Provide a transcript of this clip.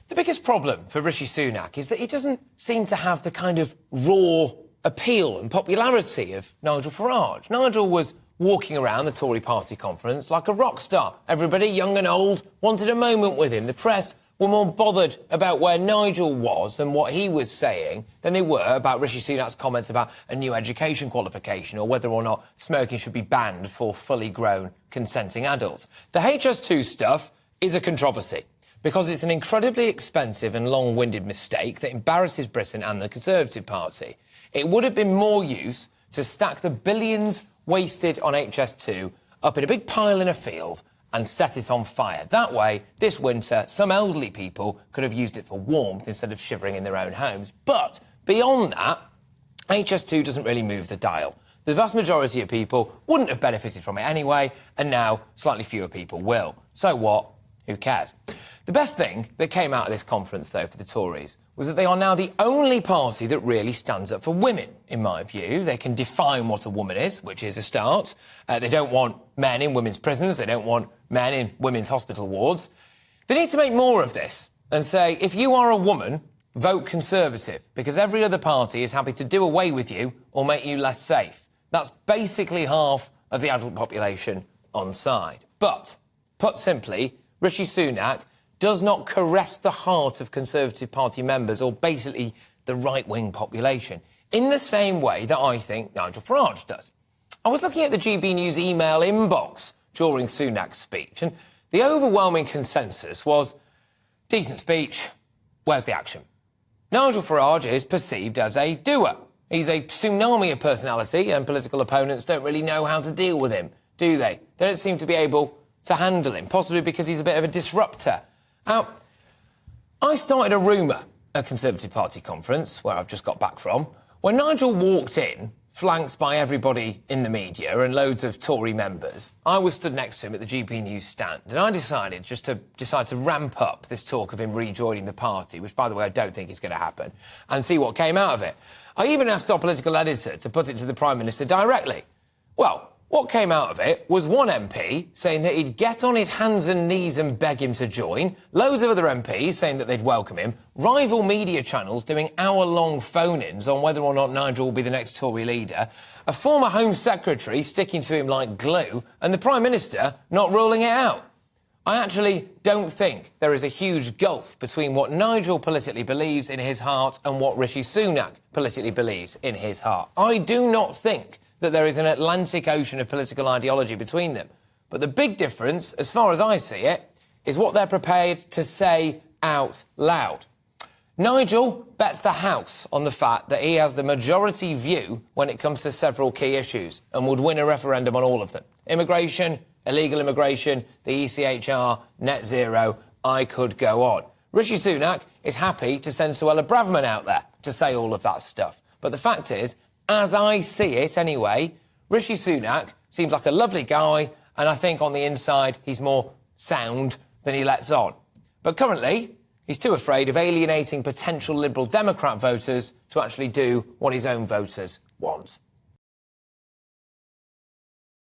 The biggest problem for Rishi Sunak is that he doesn't seem to have the kind of raw appeal and popularity of Nigel Farage. Nigel was walking around the Tory party conference like a rock star. Everybody, young and old, wanted a moment with him. The press were more bothered about where Nigel was and what he was saying than they were about Rishi Sunak's comments about a new education qualification or whether or not smoking should be banned for fully grown consenting adults. The HS2 stuff is a controversy because it's an incredibly expensive and long-winded mistake that embarrasses Britain and the Conservative Party. It would have been more use to stack the billions wasted on HS2 up in a big pile in a field and set it on fire. That way, this winter, some elderly people could have used it for warmth instead of shivering in their own homes. But beyond that, HS2 doesn't really move the dial. The vast majority of people wouldn't have benefited from it anyway, and now slightly fewer people will. So what? Who cares? The best thing that came out of this conference, though, for the Tories was that they are now the only party that really stands up for women, in my view. They can define what a woman is, which is a start. They don't want men in women's prisons. They don't want men in women's hospital wards. They need to make more of this and say, if you are a woman, vote Conservative, because every other party is happy to do away with you or make you less safe. That's basically half of the adult population on side. But, put simply, Rishi Sunak does not caress the heart of Conservative Party members or basically the right-wing population in the same way that I think Nigel Farage does. I was looking at the GBNews email inbox during Sunak's speech, and the overwhelming consensus was, decent speech, where's the action? Nigel Farage is perceived as a doer. He's a tsunami of personality, and political opponents don't really know how to deal with him, do they? They don't seem to be able to handle him, possibly because he's a bit of a disruptor. Now, I started a rumour at Conservative Party conference, where I've just got back from, when Nigel walked in, flanked by everybody in the media and loads of Tory members. I was stood next to him at the GBNews stand, and I decided to ramp up this talk of him rejoining the party, which, by the way, I don't think is going to happen, and see what came out of it. I even asked our political editor to put it to the Prime Minister directly. Well, what came out of it was one MP saying that he'd get on his hands and knees and beg him to join, loads of other MPs saying that they'd welcome him, rival media channels doing hour-long phone-ins on whether or not Nigel will be the next Tory leader, a former Home Secretary sticking to him like glue, and the Prime Minister not ruling it out. I actually don't think there is a huge gulf between what Nigel politically believes in his heart and what Rishi Sunak politically believes in his heart. I do not think that there is an Atlantic Ocean of political ideology between them. But the big difference, as far as I see it, is what they're prepared to say out loud. Nigel bets the house on the fact that he has the majority view when it comes to several key issues and would win a referendum on all of them. Immigration, illegal immigration, the ECHR, net zero, I could go on. Rishi Sunak is happy to send Suella Braverman out there to say all of that stuff. But the fact is, as I see it anyway, Rishi Sunak seems like a lovely guy, and I think on the inside he's more sound than he lets on. But currently, he's too afraid of alienating potential Liberal Democrat voters to actually do what his own voters want.